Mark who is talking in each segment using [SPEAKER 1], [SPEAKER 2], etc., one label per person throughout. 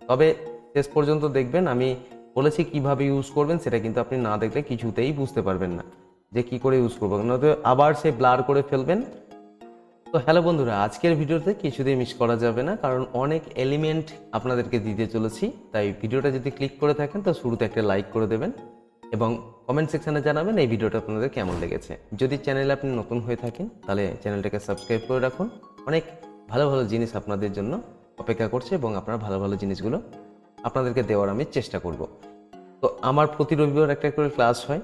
[SPEAKER 1] তবে শেষ পর্যন্ত দেখবেন। আমি বলেছি কিভাবে ইউজ করবেন, সেটা কিন্তু আপনি না দেখলে কিছুতেই বুঝতে পারবেন না যে কি করে ইউজ করবো, নয়তো আবার সে ব্লার করে ফেলবেন। তো হ্যালো বন্ধুরা, আজকের ভিডিওতে কিছুতেই মিস করা যাবে না, কারণ অনেক এলিমেন্ট আপনাদেরকে দিতে চলেছি। তাই ভিডিওটা যদি ক্লিক করে থাকেন তো শুরুতে একটা লাইক করে দেবেন এবং কমেন্ট সেকশনে জানাবেন এই ভিডিওটা আপনাদের কেমন লেগেছে। যদি চ্যানেলে আপনি নতুন হয়ে থাকেন তাহলে চ্যানেলটাকে সাবস্ক্রাইব করে রাখুন। অনেক ভালো ভালো জিনিস আপনাদের জন্য অপেক্ষা করছে এবং আপনারা ভালো ভালো জিনিসগুলো আপনাদেরকে দেওয়ার আমি চেষ্টা করব। তো আমার প্রতি রবিবার একটা করে ক্লাস হয়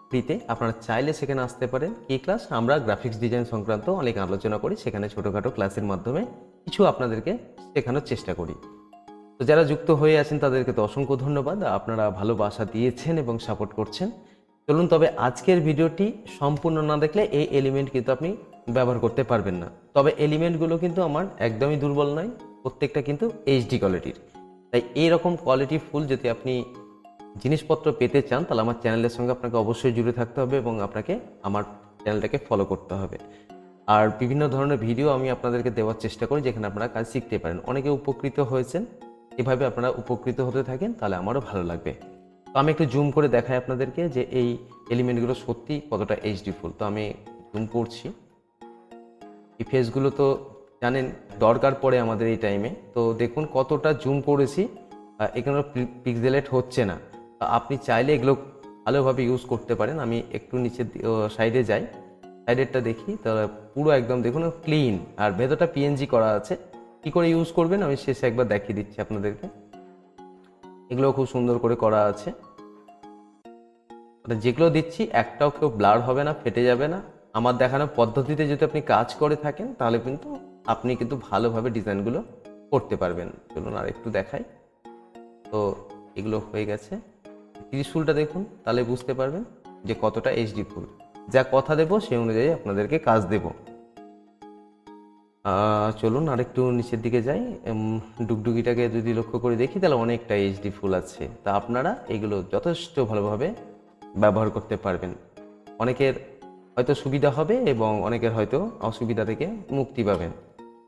[SPEAKER 1] ফ্রিতে, আপনারা চাইলে সেখানে আসতে পারেন। কি ক্লাস? আমরা গ্রাফিক্স ডিজাইন সংক্রান্ত অনেক আলোচনা করি, সেখানে ছোটোখাটো ক্লাসের মাধ্যমে কিছু আপনাদেরকে শেখানোর চেষ্টা করি। তো যারা যুক্ত হয়ে আছেন তাদেরকে তো অসংখ্য ধন্যবাদ, আপনারা ভালোবাসা দিয়েছেন এবং সাপোর্ট করছেন। চলুন, তবে আজকের ভিডিওটি সম্পূর্ণ না দেখলে এই এলিমেন্ট কিন্তু আপনি ব্যবহার করতে পারবেন না। তবে এলিমেন্টগুলো কিন্তু আমার একদমই দুর্বল নয়, প্রত্যেকটা কিন্তু এইচডি কোয়ালিটির। তাই এইরকম কোয়ালিটি ফুল যদি আপনি জিনিসপত্র পেতে চান তাহলে আমার চ্যানেলের সঙ্গে আপনাকে অবশ্যই জুড়ে থাকতে হবে এবং আপনাকে আমার চ্যানেলটাকে ফলো করতে হবে। আর বিভিন্ন ধরনের ভিডিও আমি আপনাদেরকে দেওয়ার চেষ্টা করি যেখানে আপনারা কাজ শিখতে পারেন। অনেকে উপকৃত হয়েছেন, এভাবে আপনারা উপকৃত হতে থাকেন তাহলে আমারও ভালো লাগবে। তো আমি একটু জুম করে দেখাই আপনাদেরকে যে এই এলিমেন্টগুলো সত্যি কতটা এইচডি ফুল। তো আমি জুম করছি। এই ফেসগুলো তো জানেন দরকার পড়ে আমাদের এই টাইমে। তো দেখুন কতটা জুম করেছি, এখানে পিক্সেলেট হচ্ছে না। আপনি চাইলে এগুলো ভালোভাবে ইউজ করতে পারেন। আমি একটু নিচে সাইডে যাই, সাইডেরটা দেখি, তাহলে পুরো একদম দেখুন ক্লিন, আর ভেতরটা পিএনজি করা আছে। কি করে ইউজ করবেন আমি শেষে একবার দেখিয়ে দিচ্ছি আপনাদেরকে। এগুলো খুব সুন্দর করে করা আছে, যেগুলো দিচ্ছি একটাও কেউ ব্লার হবে না, ফেটে যাবে না। আমার দেখানো পদ্ধতিতে যদি আপনি কাজ করে থাকেন তাহলে কিন্তু আপনি কিন্তু ভালোভাবে ডিজাইনগুলো করতে পারবেন। চলুন আর একটু দেখাই। তো এগুলো হয়ে গেছে। ত্রিশূলটা দেখুন, তাহলে বুঝতে পারবেন যে কতটা এইচডি ফুল। যা কথা দেবো সেই অনুযায়ী আপনাদেরকে কাজ দেব। চলুন আর একটু নিচের দিকে যাই। ডুগডুগিটাকে যদি লক্ষ্য করে দেখি তাহলে অনেকটা এইচডি ফুল আছে। তা আপনারা এগুলো যথেষ্ট ভালোভাবে ব্যবহার করতে পারবেন। অনেকের হয়তো সুবিধা হবে এবং অনেকের হয়তো অসুবিধা থেকে মুক্তি পাবেন।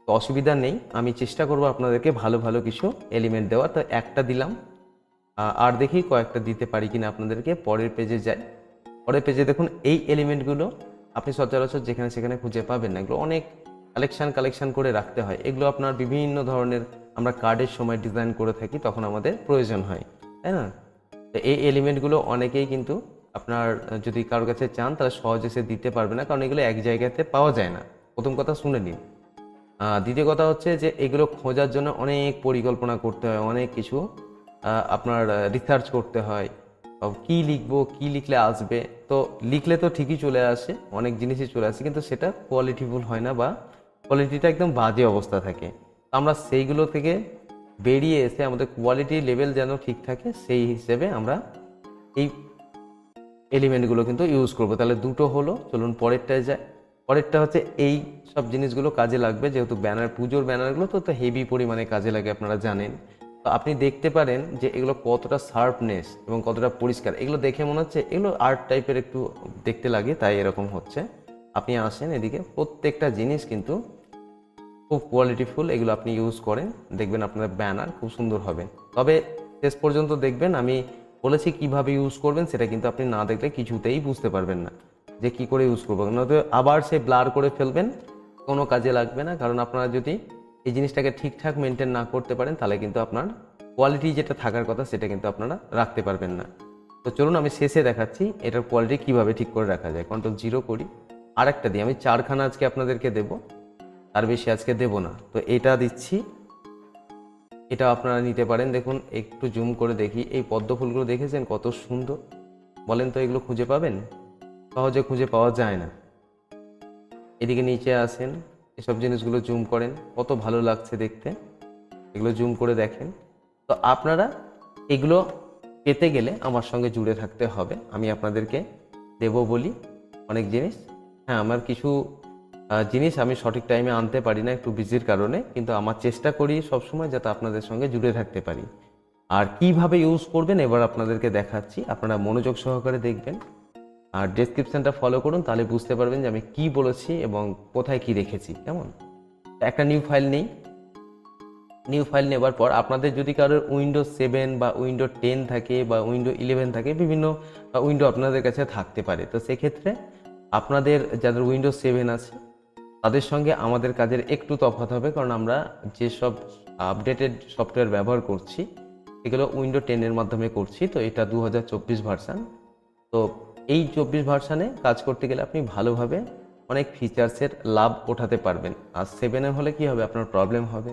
[SPEAKER 1] তো অসুবিধা নেই, আমি চেষ্টা করব আপনাদেরকে ভালো ভালো কিছু এলিমেন্ট দেওয়ার। তো একটা দিলাম, আর দেখি কয়েকটা দিতে পারি কিনা আপনাদেরকে। পরের পেজে যাই। পরের পেজে দেখুন এই এলিমেন্টগুলো আপনি সচরাচর যেখানে সেখানে খুঁজে পাবেন না। এগুলো অনেক কালেকশন করে রাখতে হয়। এগুলো আপনার বিভিন্ন ধরনের আমরা কার্ডের সময় ডিজাইন করে থাকি, তখন আমাদের প্রয়োজন হয়, তাই না? তো এই এলিমেন্টগুলো অনেকেই কিন্তু আপনার যদি কারোর কাছে চান তাহলে সহজে সে দিতে পারবে না, কারণ এগুলো এক জায়গাতে পাওয়া যায় না। প্রথম কথা শুনে নিন। দ্বিতীয় কথা হচ্ছে যে এগুলো খোঁজার জন্য অনেক পরিকল্পনা করতে হয়, অনেক কিছু আপনার রিসার্চ করতে হয়। কি লিখবো, কি লিখলে আসবে। তো লিখলে তো ঠিকই চলে আসে, অনেক জিনিসই চলে আসে, কিন্তু সেটা কোয়ালিটিফুল হয় না বা কোয়ালিটিটা একদম বাজে অবস্থা থাকে। তো আমরা সেইগুলো থেকে বেরিয়ে এসে আমাদের কোয়ালিটি লেভেল যেন ঠিক থাকে সেই হিসেবে আমরা এই এলিমেন্টগুলো কিন্তু ইউজ করব। তাহলে দুটো হলো। চলুন পরেরটায় যায়। পরেরটা হচ্ছে এই সব জিনিসগুলো কাজে লাগবে, যেহেতু ব্যানার, পুজোর ব্যানারগুলো তো হেভি পরিমাণে কাজে লাগে, আপনারা জানেন। তো আপনি দেখতে পারেন যে এগুলো কতটা শার্পনেস এবং কতটা পরিষ্কার। এগুলো দেখে মনে হচ্ছে এগুলো আর্ট টাইপের একটু দেখতে লাগে, তাই এরকম হচ্ছে। আপনি আসেন এদিকে, প্রত্যেকটা জিনিস কিন্তু খুব কোয়ালিটিফুল। এগুলো আপনি ইউজ করেন, দেখবেন আপনার ব্যানার খুব সুন্দর হবে। তবে শেষ পর্যন্ত দেখবেন। আমি বলেছি কিভাবে ইউজ করবেন, সেটা কিন্তু আপনি না দেখলে কিছুতেই বুঝতে পারবেন না যে কি করে ইউজ করবো, নয়তো আবার সে ব্লার করে ফেলবেন, কোনো কাজে লাগবে না। কারণ আপনারা যদি এই জিনিসটাকে ঠিকঠাক মেনটেন না করতে পারেন তাহলে কিন্তু আপনার কোয়ালিটি যেটা থাকার কথা সেটা কিন্তু আপনারা রাখতে পারবেন না। তো চলুন আমি শেষে দেখাচ্ছি এটার কোয়ালিটি কিভাবে ঠিক করে রাখা যায়। কন্ট্রোল 0 করি, আর একটা দিই। আমি 4খানা আজকে আপনাদেরকে দেবো, তার বেশি আজকে দেব না। তো এটা দিচ্ছি, এটা আপনারা নিতে পারেন। দেখুন একটু জুম করে দেখি, এই পদ্ম ফুলগুলো দেখেছেন কত সুন্দর? বলেন তো এগুলো খুঁজে পাবেন? সহজে খুঁজে পাওয়া যায় না। এদিকে নিচে আসেন, এসব জিনিসগুলো জুম করেন, কত ভালো লাগছে দেখতে। এগুলো জুম করে দেখেন। তো আপনারা এগুলো পেতে গেলে আমার সঙ্গে জুড়ে থাকতে হবে। আমি আপনাদেরকে দেব বলি অনেক জিনিস। হ্যাঁ, আমার কিছু জিনিস আমি সঠিক টাইমে আনতে পারি না একটু বিজির কারণে, কিন্তু আমার চেষ্টা করি সবসময় যাতে আপনাদের সঙ্গে জুড়ে থাকতে পারি। আর কিভাবে ইউজ করবেন এবার আপনাদেরকে দেখাচ্ছি, আপনারা মনোযোগ সহকারে দেখবেন আর ডেসক্রিপশনটা ফলো করুন, তাহলে বুঝতে পারবেন যে আমি কি বলেছি এবং কোথায় কি রেখেছি। কেমন? একটা নিউ ফাইল নেই, নিউ ফাইল নেবার পর আপনাদের যদি কারোর উইন্ডোজ 7 বা উইন্ডো 10 থাকে বা উইন্ডো 11 থাকে, বিভিন্ন উইন্ডো আপনাদের কাছে থাকতে পারে। তো সেক্ষেত্রে আপনাদের যাদের উইন্ডোজ 7 আছে তাদের সঙ্গে আমাদের কাজের একটু তফাৎ হবে, কারণ আমরা যেসব আপডেটেড সফটওয়্যার ব্যবহার করছি এগুলো উইন্ডো 10 এর মাধ্যমে করছি। তো এটা 2024 ভার্সান। তো এই 24 ভার্সানে কাজ করতে গেলে আপনি ভালোভাবে অনেক ফিচার্সের লাভ ওঠাতে পারবেন। আর 7 হলে কি হবে, আপনার প্রবলেম হবে,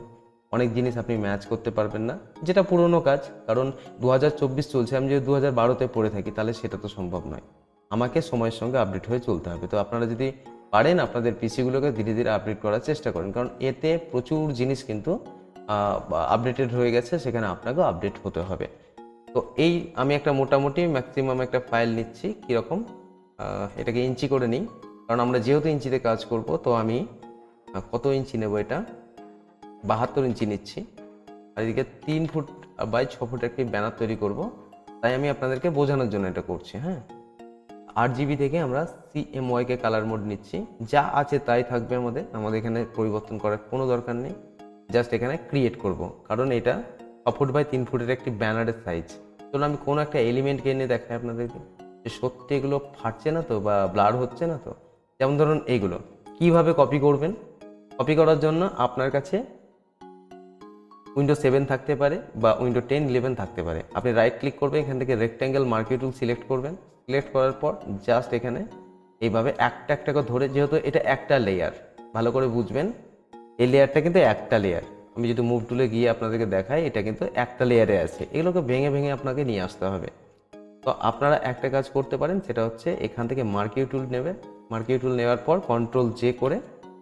[SPEAKER 1] অনেক জিনিস আপনি ম্যাচ করতে পারবেন না, যেটা পুরনো কাজ। কারণ 2024 চলছে, আমি যদি 2012তে পড়ে থাকি তাহলে সেটা তো সম্ভব নয়। আমাকে সময়ের সঙ্গে আপডেট হয়ে চলতে হবে। তো আপনারা যদি পারেন আপনাদের পিসিগুলোকে ধীরে ধীরে আপডেট করার চেষ্টা করেন, কারণ এতে প্রচুর জিনিস কিন্তু আপডেটেড হয়ে গেছে, সেখানে আপনাকেও আপডেট হতে হবে। তো এই আমি একটা মোটামুটি ম্যাক্সিমাম একটা ফাইল নিচ্ছি, কীরকম এটাকে ইঞ্চি করে নিই, কারণ আমরা যেহেতু ইঞ্চিতে কাজ করব। তো আমি কত ইঞ্চি নেব, এটা 72 ইঞ্চি নিচ্ছি। আর এদিকে 3 ফুট বাই 6 ফুট একটি ব্যানার তৈরি করব, তাই আমি আপনাদেরকে বোঝানোর জন্য এটা করছি। হ্যাঁ, 8GB থেকে আমরা CMYK কালার মোড নিচ্ছি, যা আছে তাই থাকবে, আমাদের এখানে পরিবর্তন করার কোনো দরকার নেই। জাস্ট এখানে ক্রিয়েট করব, কারণ এটা 6 ফুট বাই 3 ফুটের একটি ব্যানারের সাইজ। চলুন আমি কোনো একটা এলিমেন্টকে এনে দেখাই আপনাদেরকে যে সত্যি এগুলো ফাটছে না তো বা ব্লার হচ্ছে না তো। যেমন ধরুন এইগুলো কিভাবে কপি করবেন। কপি করার জন্য আপনার কাছে উইন্ডো 7 থাকতে পারে বা উইন্ডো 10, 11 থাকতে পারে। আপনি রাইট ক্লিক করবেন, এখান থেকে রেক্ট্যাঙ্গেল মার্কিং টুল সিলেক্ট করবেন। সিলেক্ট করার পর জাস্ট এখানে এইভাবে একটা একটা করে ধরে, যেহেতু এটা একটা লেয়ার, ভালো করে বুঝবেন, এই লেয়ারটা কিন্তু একটা লেয়ার। আমি যদি মুভ টুলে গিয়ে আপনাদেরকে দেখাই, এটা কিন্তু একটা লেয়ারে আছে, এগুলোকে ভেঙে ভেঙে আপনাকে নিয়ে আসতে হবে। তো আপনারা একটা কাজ করতে পারেন, সেটা হচ্ছে এখান থেকে মার্কিং টুল নেবেন। মার্কিং টুল নেওয়ার পর কন্ট্রোল জে করে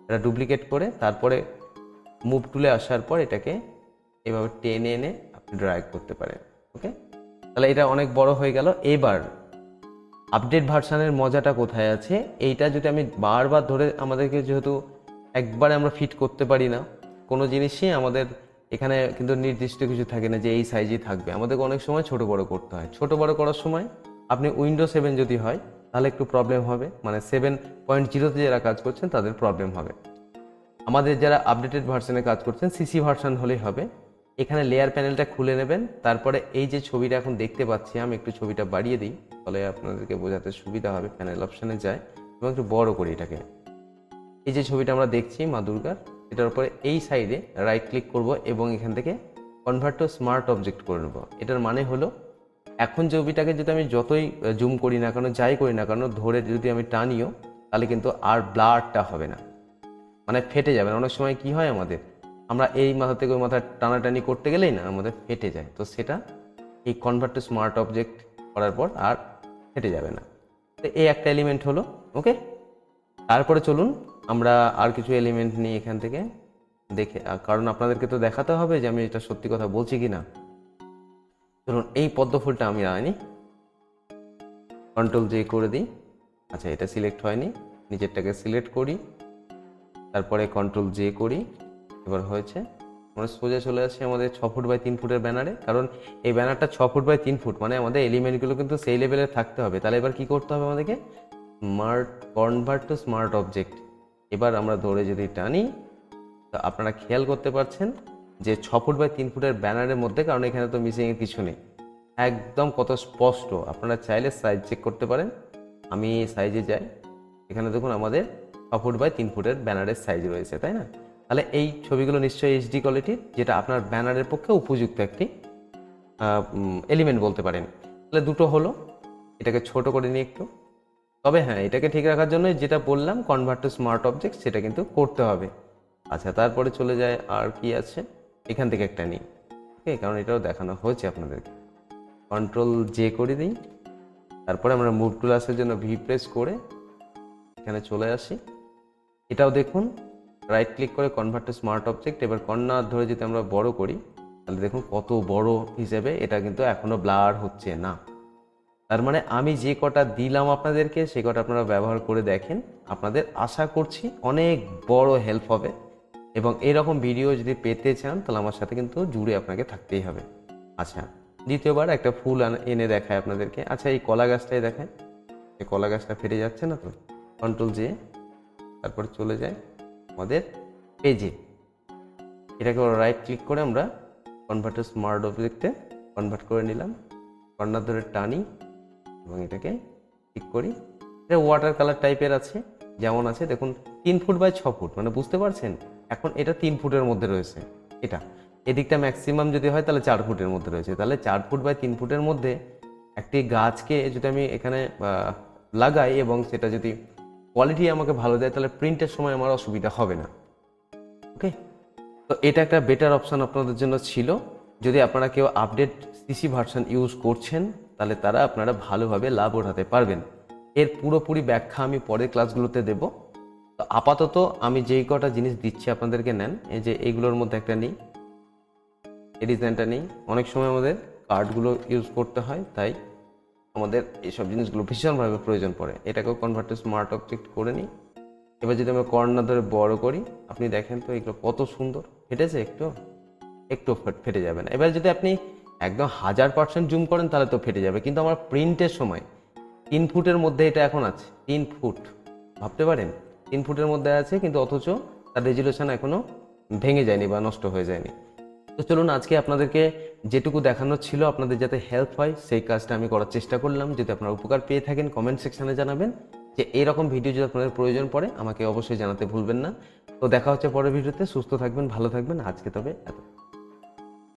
[SPEAKER 1] এটা ডুপ্লিকেট করে তারপরে মুভ টুলে আসার পর এটাকে এভাবে টেনে এনে আপনি ড্র্যাগ করতে পারেন। ওকে, তাহলে এটা অনেক বড় হয়ে গেল। এবার আপডেট ভার্সানের মজাটা কোথায় আছে, এইটা যদি আমি বারবার ধরে, আমাদেরকে যেহেতু একবারে আমরা ফিট করতে পারি না কোনো জিনিসই, আমাদের এখানে কিন্তু নির্দিষ্ট কিছু থাকে না যে এই সাইজই থাকবে, আমাদেরকে অনেক সময় ছোট বড় করতে হয়। ছোট বড় করার সময় আপনি উইন্ডো 7 যদি হয় তাহলে একটু প্রবলেম হবে, মানে 7.0তে যারা কাজ করছেন তাদের প্রবলেম হবে। আমাদের যারা আপডেটেড ভার্সনে কাজ করছেন সিসি ভার্সন হলেই হবে। এখানে লেয়ার প্যানেলটা খুলে নেবেন, তারপরে এই যে ছবিটা এখন দেখতে পাচ্ছি, আমি একটু ছবিটা বাড়িয়ে দিই, তাহলে আপনাদেরকে বোঝাতে সুবিধা হবে। প্যানেল অপশানে যায় এবং একটু বড় করি এটাকে। এই যে ছবিটা আমরা দেখছি মা দুর্গার, এটার উপরে এই সাইডে রাইট ক্লিক করব এবং এখান থেকে কনভার্ট টু স্মার্ট অবজেক্ট করে নেব। এটার মানে হলো এখন ছবিটাকে যদি আমি যতই জুম করি না কেন, যাই করি না কেন, ধরে যদি আমি টানিও, তাহলে কিন্তু আর ব্লারটা হবে না, মানে ফেটে যাবে। অনেক সময় কি হয়, আমরা এই মাথা থেকে ওই মাথা টানাটানি করতে গেলেই না আমাদের ফেটে যায়। তো সেটা এই কনভার্ট টু স্মার্ট অবজেক্ট করার পর আর ফেটে যাবে না। তো এই একটা এলিমেন্ট হলো। ওকে, তারপরে চলুন আমরা আর কিছু এলিমেন্ট নিই এখান থেকে দেখে, কারণ আপনাদেরকে তো দেখাতে হবে যে আমি এটা সত্যি কথা বলছি কি না। চলুন এই পদ্ম ফুলটা আমি আনি, কন্ট্রোল জে করে দিই। আচ্ছা, এটা সিলেক্ট হয়নি, নিচেরটাকে সিলেক্ট করি, তারপরে কন্ট্রোল জে করি, এবার হয়েছে। আমরা সোজা চলে আসছি আমাদের 6 ফুট বাই 3 ফুটের ব্যানারে, কারণ এই ব্যানারটা 6 ফুট বাই 3 ফুট, মানে আমাদের এলিমেন্টগুলো কিন্তু সেই লেভেলে থাকতে হবে। তাহলে এবার কি করতে হবে আমাদেরকে, কনভার্ট টু স্মার্ট অবজেক্ট। এবার আমরা ধরে যদি টানি, তো আপনারা খেয়াল করতে পারছেন যে 6 ফুট বাই 3 ফুটের ব্যানারের মধ্যে, কারণ এখানে তো মিসিংয়ের কিছু নেই, একদম কত স্পষ্ট। আপনারা চাইলে সাইজ চেক করতে পারেন। আমি সাইজে যাই, এখানে দেখুন আমাদের 6 ফুট বাই 3 ফুটের ব্যানারের সাইজ রয়েছে, তাই না? তাহলে এই ছবিগুলো নিশ্চয়ই এইচডি কোয়ালিটির, যেটা আপনার ব্যানারের পক্ষে উপযুক্ত একটি এলিমেন্ট বলতে পারেন। তাহলে দুটো হলো, এটাকে ছোট করে নিই একটু। তবে হ্যাঁ, এটাকে ঠিক রাখার জন্য যেটা বললাম কনভার্ট টু স্মার্ট অবজেক্ট, সেটা কিন্তু করতে হবে। আচ্ছা, তারপরে চলে যায় আর কি আছে, এখান থেকে একটা নিই। ওকে, কারণ এটাও দেখানো হয়েছে আপনাদেরকে। কন্ট্রোল জে করে দিই, তারপরে আমরা মুভ টুল আসার জন্য ভি প্রেস করে এখানে চলে আসি। এটাও দেখুন, রাইট ক্লিক করে কনভার্ট টু স্মার্ট অবজেক্ট। এবার কর্নার ধরে যদি আমরা বড় করি, তাহলে দেখুন কত বড় হিসেবে এটা কিন্তু এখনো ব্লার হচ্ছে না। তার মানে আমি যে কটা দিলাম আপনাদেরকে, সে কটা আপনারা ব্যবহার করে দেখেন, আপনাদের আশা করছি অনেক বড় হেল্প হবে। এবং এরকম ভিডিও যদি পেতে চান তাহলে আমার সাথে কিন্তু জুড়ে আপনাকে থাকতেই হবে। আচ্ছা, দ্বিতীয়বার একটা ফুল এনে দেখায় আপনাদেরকে। আচ্ছা, এই কলা গাছটাই দেখায়, এই কলা গাছটা ফেটে যাচ্ছে না তো। কন্ট্রোল জে, তারপর চলে যায় আমাদের পেজে। এটাকে রাইট ক্লিক করে আমরা কনভার্ট টু স্মার্ট অবজেক্টে কনভার্ট করে নিলাম। কর্নার ধরে টানি এবং এটাকে ক্লিক করি। এটা ওয়াটার কালার টাইপের আছে, যেমন আছে দেখুন 3 ফুট বাই 6 ফুট, মানে বুঝতে পারছেন এখন এটা 3 ফুটের মধ্যে রয়েছে। এটা এদিকটা ম্যাক্সিমাম যদি হয় তাহলে 4 ফুটের মধ্যে রয়েছে। তাহলে 4 ফুট বাই 3 ফুটের মধ্যে একটি গাছকে যদি আমি এখানে লাগাই এবং সেটা যদি কোয়ালিটি আমাকে ভালো দেয় তাহলে প্রিন্টের সময় আমার অসুবিধা হবে না। ওকে, তো এটা একটা বেটার অপশান আপনাদের জন্য ছিল। যদি আপনারা কেউ আপডেট সিসি ভার্সন ইউজ করছেন তাহলে তারা আপনারা ভালোভাবে লাভ ওঠাতে পারবেন। এর পুরোপুরি ব্যাখ্যা আমি পরের ক্লাসগুলোতে দেব। তো আপাতত আমি যেই কটা জিনিস দিচ্ছি আপনাদেরকে নেন। এই যে এইগুলোর মধ্যে একটা নেই, এই ডিজাইনটা নেই। অনেক সময় আমাদের কার্ডগুলো ইউজ করতে হয়, তাই আমাদের এইসব জিনিসগুলো ভীষণভাবে প্রয়োজন পড়ে। এটাকেও কনভার্ট টু স্মার্ট অবজেক্ট করে নিই। এবার যদি আমরা কর্নার ধরে বড় করি, আপনি দেখেন তো এগুলো কত সুন্দর ফেটেছে, একটু একটু ফেটে যাবে না। এবার যদি আপনি একদম 1000% জুম করেন তাহলে তো ফেটে যাবে, কিন্তু আমার প্রিন্টের সময় 3 ফুটের মধ্যে এটা এখন আছে। 3 ফুট, ভাবতে পারেন 3 ফুটের মধ্যে আছে, কিন্তু অথচ তার রেজুলেশন এখনো ভেঙে যায়নি বা নষ্ট হয়ে যায়নি। তো চলুন আজকে আপনাদেরকে যেটুকু দেখানো ছিল আপনাদের যাতে হেল্প হয় সেই কাজটা আমি করার চেষ্টা করলাম। যদি আপনারা উপকার পেয়ে থাকেন কমেন্ট সেকশনে জানাবেন। যে এইরকম ভিডিও যদি আপনাদের প্রয়োজন পড়ে আমাকে অবশ্যই জানাতে ভুলবেন না। তো দেখা হচ্ছে পরের ভিডিওতে। সুস্থ থাকবেন, ভালো থাকবেন। আজকে তবে এত।